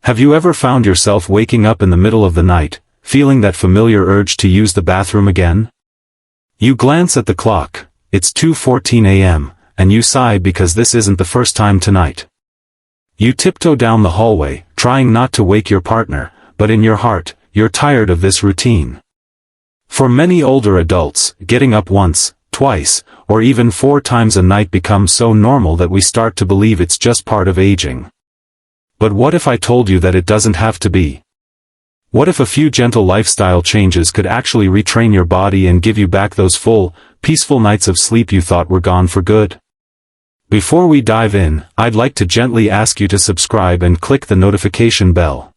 Have you ever found yourself waking up in the middle of the night, feeling that familiar urge to use the bathroom again? You glance at the clock, it's 2:14 a.m., and you sigh because this isn't the first time tonight. You tiptoe down the hallway, trying not to wake your partner, but in your heart, you're tired of this routine. For many older adults, getting up once, twice, or even 4 times a night becomes so normal that we start to believe it's just part of aging. But what if I told you that it doesn't have to be? What if a few gentle lifestyle changes could actually retrain your body and give you back those full, peaceful nights of sleep you thought were gone for good? Before we dive in, I'd like to gently ask you to subscribe and click the notification bell.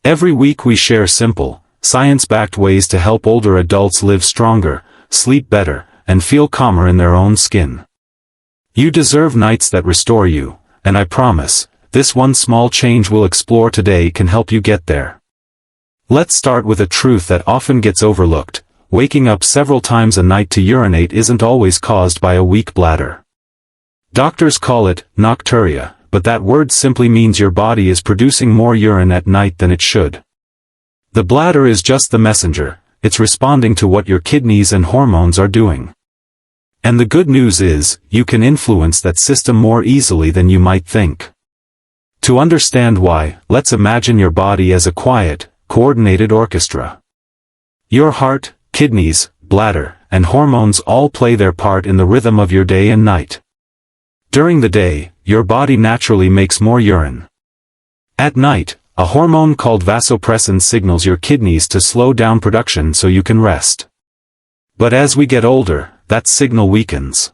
Every week we share simple, science-backed ways to help older adults live stronger, sleep better, and feel calmer in their own skin. You deserve nights that restore you, and I promise, this one small change we'll explore today can help you get there. Let's start with a truth that often gets overlooked. Waking up several times a night to urinate isn't always caused by a weak bladder. Doctors call it nocturia, but that word simply means your body is producing more urine at night than it should. The bladder is just the messenger, it's responding to what your kidneys and hormones are doing. And the good news is, you can influence that system more easily than you might think. To understand why, let's imagine your body as a quiet, coordinated orchestra. Your heart, kidneys, bladder, and hormones all play their part in the rhythm of your day and night. During the day, your body naturally makes more urine. At night, a hormone called vasopressin signals your kidneys to slow down production so you can rest. But as we get older, that signal weakens.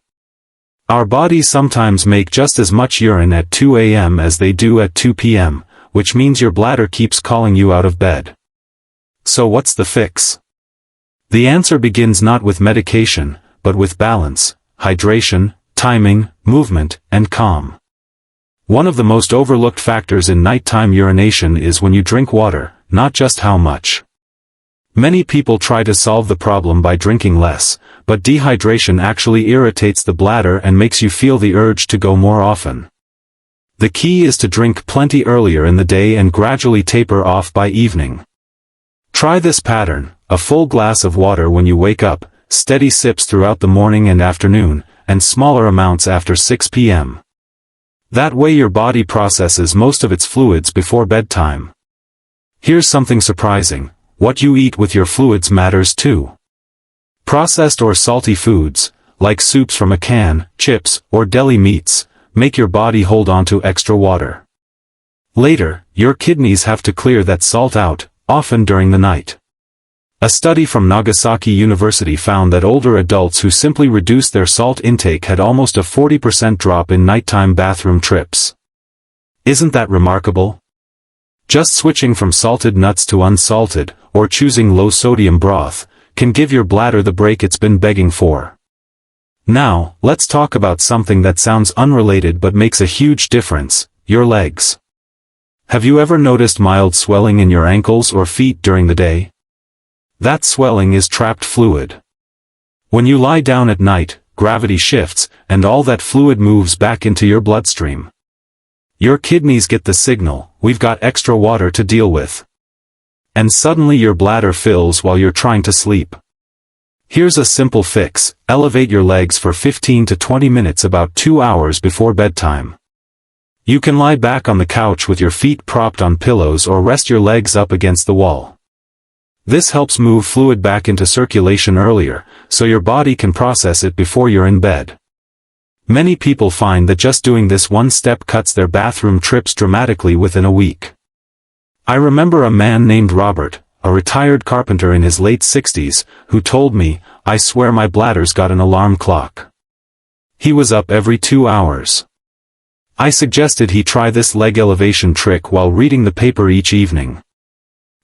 Our bodies sometimes make just as much urine at 2 a.m. as they do at 2 p.m., which means your bladder keeps calling you out of bed. So what's the fix? The answer begins not with medication, but with balance, hydration, timing, movement, and calm. One of the most overlooked factors in nighttime urination is when you drink water, not just how much. Many people try to solve the problem by drinking less, but dehydration actually irritates the bladder and makes you feel the urge to go more often. The key is to drink plenty earlier in the day and gradually taper off by evening. Try this pattern: a full glass of water when you wake up, steady sips throughout the morning and afternoon, and smaller amounts after 6 p.m. That way your body processes most of its fluids before bedtime. Here's something surprising: what you eat with your fluids matters too. Processed or salty foods, like soups from a can, chips, or deli meats, make your body hold on to extra water. Later, your kidneys have to clear that salt out, often during the night. A study from Nagasaki University found that older adults who simply reduced their salt intake had almost a 40% drop in nighttime bathroom trips. Isn't that remarkable? Just switching from salted nuts to unsalted, or choosing low-sodium broth, can give your bladder the break it's been begging for. Now, let's talk about something that sounds unrelated but makes a huge difference: your legs. Have you ever noticed mild swelling in your ankles or feet during the day? That swelling is trapped fluid. When you lie down at night, gravity shifts, and all that fluid moves back into your bloodstream. Your kidneys get the signal: we've got extra water to deal with. And suddenly your bladder fills while you're trying to sleep. Here's a simple fix: elevate your legs for 15 to 20 minutes about 2 hours before bedtime. You can lie back on the couch with your feet propped on pillows or rest your legs up against the wall. This helps move fluid back into circulation earlier, so your body can process it before you're in bed. Many people find that just doing this one step cuts their bathroom trips dramatically within a week. I remember a man named Robert, a retired carpenter in his late 60s, who told me, "I swear my bladder's got an alarm clock." He was up every 2 hours. I suggested he try this leg elevation trick while reading the paper each evening.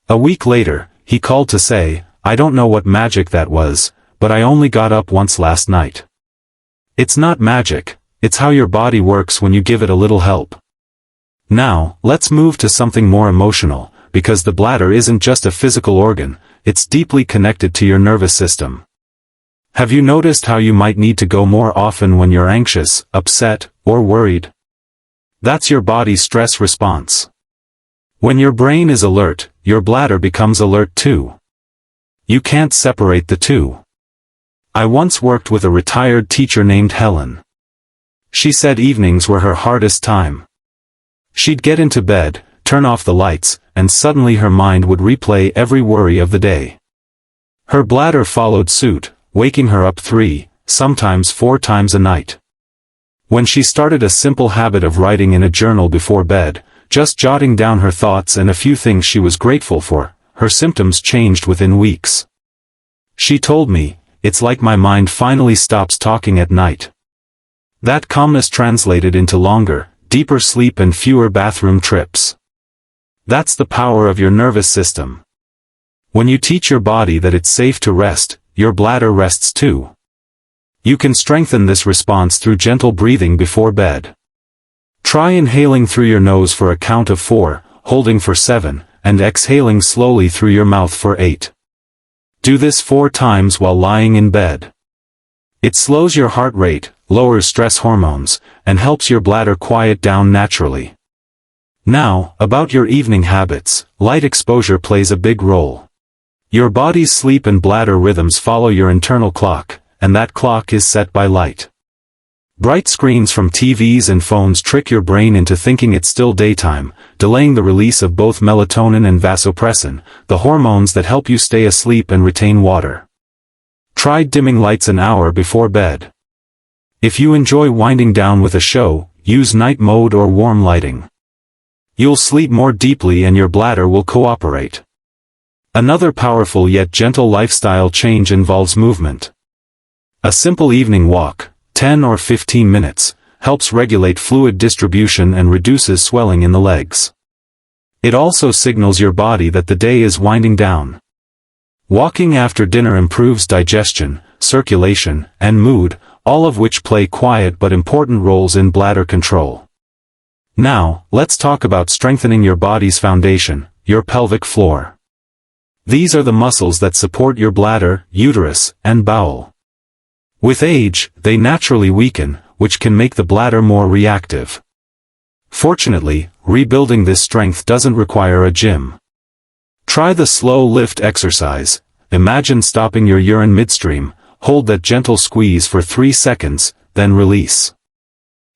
A week later, he called to say, "I don't know what magic that was, but I only got up once last night." It's not magic, it's how your body works when you give it a little help. Now, let's move to something more emotional, because the bladder isn't just a physical organ, it's deeply connected to your nervous system. Have you noticed how you might need to go more often when you're anxious, upset, or worried? That's your body's stress response. When your brain is alert, your bladder becomes alert too. You can't separate the two. I once worked with a retired teacher named Helen. She said evenings were her hardest time. She'd get into bed, turn off the lights, and suddenly her mind would replay every worry of the day. Her bladder followed suit, waking her up 3, sometimes 4 times a night. When she started a simple habit of writing in a journal before bed, just jotting down her thoughts and a few things she was grateful for, her symptoms changed within weeks. She told me, "It's like my mind finally stops talking at night." That calmness translated into longer, deeper sleep and fewer bathroom trips. That's the power of your nervous system. When you teach your body that it's safe to rest, your bladder rests too. You can strengthen this response through gentle breathing before bed. Try inhaling through your nose for a count of 4, holding for 7, and exhaling slowly through your mouth for 8. Do this 4 times while lying in bed. It slows your heart rate, lowers stress hormones, and helps your bladder quiet down naturally. Now, about your evening habits, light exposure plays a big role. Your body's sleep and bladder rhythms follow your internal clock, and that clock is set by light. Bright screens from TVs and phones trick your brain into thinking it's still daytime, delaying the release of both melatonin and vasopressin, the hormones that help you stay asleep and retain water. Try dimming lights an hour before bed. If you enjoy winding down with a show, use night mode or warm lighting. You'll sleep more deeply and your bladder will cooperate. Another powerful yet gentle lifestyle change involves movement. A simple evening walk, 10 or 15 minutes, helps regulate fluid distribution and reduces swelling in the legs. It also signals your body that the day is winding down. Walking after dinner improves digestion, circulation, and mood, all of which play quiet but important roles in bladder control. Now, let's talk about strengthening your body's foundation, your pelvic floor. These are the muscles that support your bladder, uterus, and bowel. With age, they naturally weaken, which can make the bladder more reactive. Fortunately, rebuilding this strength doesn't require a gym. Try the slow lift exercise. Imagine stopping your urine midstream, hold that gentle squeeze for 3 seconds, then release.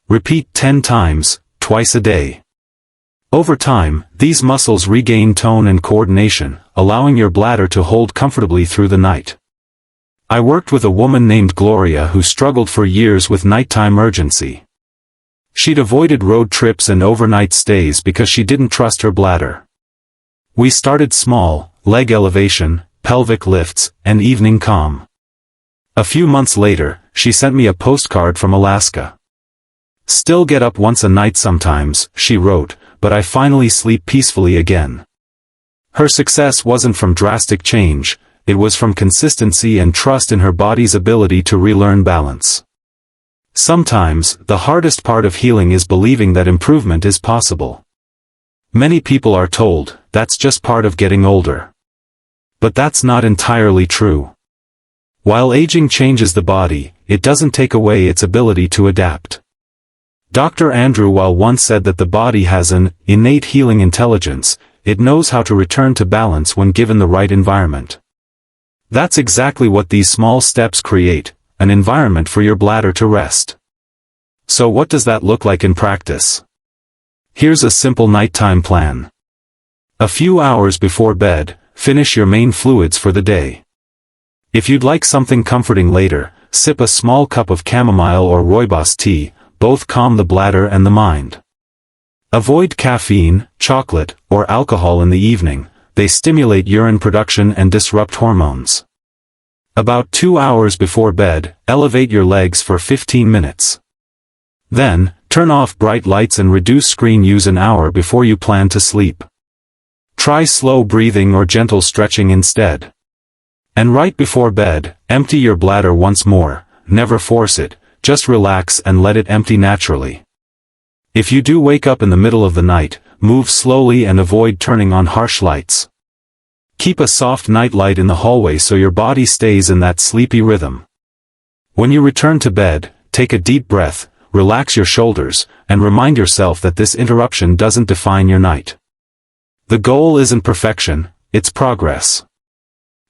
Repeat 10 times, twice a day. Over time, these muscles regain tone and coordination, allowing your bladder to hold comfortably through the night. I worked with a woman named Gloria who struggled for years with nighttime urgency. She'd avoided road trips and overnight stays because she didn't trust her bladder. We started small, leg elevation, pelvic lifts, and evening calm. A few months later, she sent me a postcard from Alaska. "Still get up once a night sometimes," she wrote, "but I finally sleep peacefully again." Her success wasn't from drastic change, it was from consistency and trust in her body's ability to relearn balance. Sometimes, the hardest part of healing is believing that improvement is possible. Many people are told, that's just part of getting older. But that's not entirely true. While aging changes the body, it doesn't take away its ability to adapt. Dr. Andrew Weil once said that the body has an innate healing intelligence, it knows how to return to balance when given the right environment. That's exactly what these small steps create, an environment for your bladder to rest. So what does that look like in practice? Here's a simple nighttime plan. A few hours before bed, finish your main fluids for the day. If you'd like something comforting later, sip a small cup of chamomile or rooibos tea, both calm the bladder and the mind. Avoid caffeine, chocolate, or alcohol in the evening, they stimulate urine production and disrupt hormones. About 2 hours before bed, elevate your legs for 15 minutes. Then, turn off bright lights and reduce screen use an hour before you plan to sleep. Try slow breathing or gentle stretching instead. And right before bed, empty your bladder once more, never force it, just relax and let it empty naturally. If you do wake up in the middle of the night, move slowly and avoid turning on harsh lights. Keep a soft night light in the hallway so your body stays in that sleepy rhythm. When you return to bed, take a deep breath, relax your shoulders, and remind yourself that this interruption doesn't define your night. The goal isn't perfection, it's progress.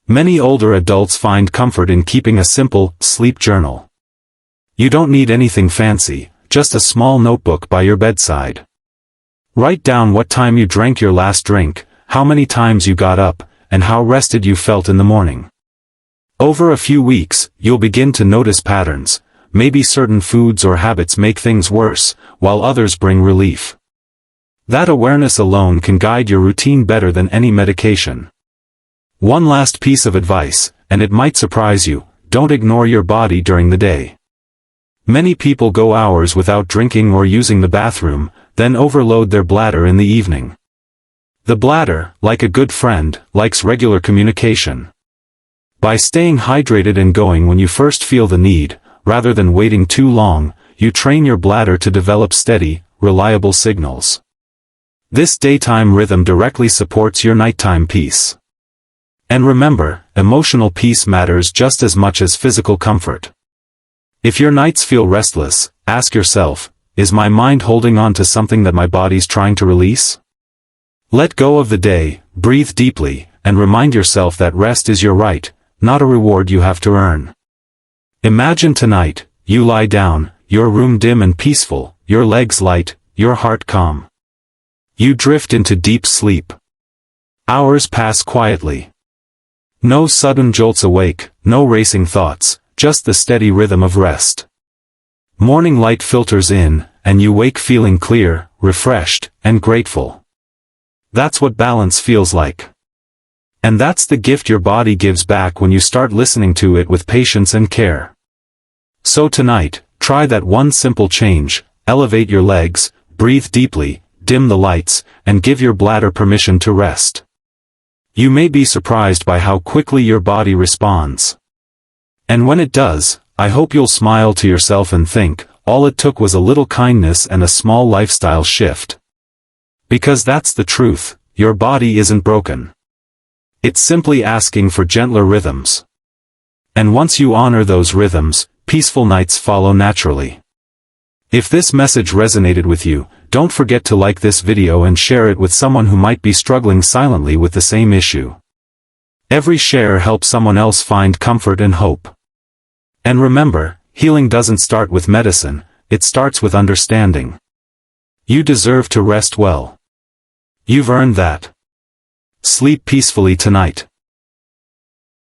Many older adults find comfort in keeping a simple, sleep journal. You don't need anything fancy, just a small notebook by your bedside. Write down what time you drank your last drink, how many times you got up, and how rested you felt in the morning. Over a few weeks, you'll begin to notice patterns. Maybe certain foods or habits make things worse, while others bring relief. That awareness alone can guide your routine better than any medication. One last piece of advice, and it might surprise you: don't ignore your body during the day. Many people go hours without drinking or using the bathroom, then overload their bladder in the evening. The bladder, like a good friend, likes regular communication. By staying hydrated and going when you first feel the need, rather than waiting too long, you train your bladder to develop steady, reliable signals. This daytime rhythm directly supports your nighttime peace. And remember, emotional peace matters just as much as physical comfort. If your nights feel restless, ask yourself, is my mind holding on to something that my body's trying to release? Let go of the day, breathe deeply, and remind yourself that rest is your right, not a reward you have to earn. Imagine tonight, you lie down, your room dim and peaceful, your legs light, your heart calm. You drift into deep sleep. Hours pass quietly. No sudden jolts awake, no racing thoughts, just the steady rhythm of rest. Morning light filters in, and you wake feeling clear, refreshed, and grateful. That's what balance feels like. And that's the gift your body gives back when you start listening to it with patience and care. So tonight, try that one simple change: elevate your legs, breathe deeply, dim the lights, and give your bladder permission to rest. You may be surprised by how quickly your body responds. And when it does, I hope you'll smile to yourself and think, all it took was a little kindness and a small lifestyle shift. Because that's the truth, your body isn't broken. It's simply asking for gentler rhythms. And once you honor those rhythms, peaceful nights follow naturally. If this message resonated with you, don't forget to like this video and share it with someone who might be struggling silently with the same issue. Every share helps someone else find comfort and hope. And remember, healing doesn't start with medicine, it starts with understanding. You deserve to rest well. You've earned that. Sleep peacefully tonight.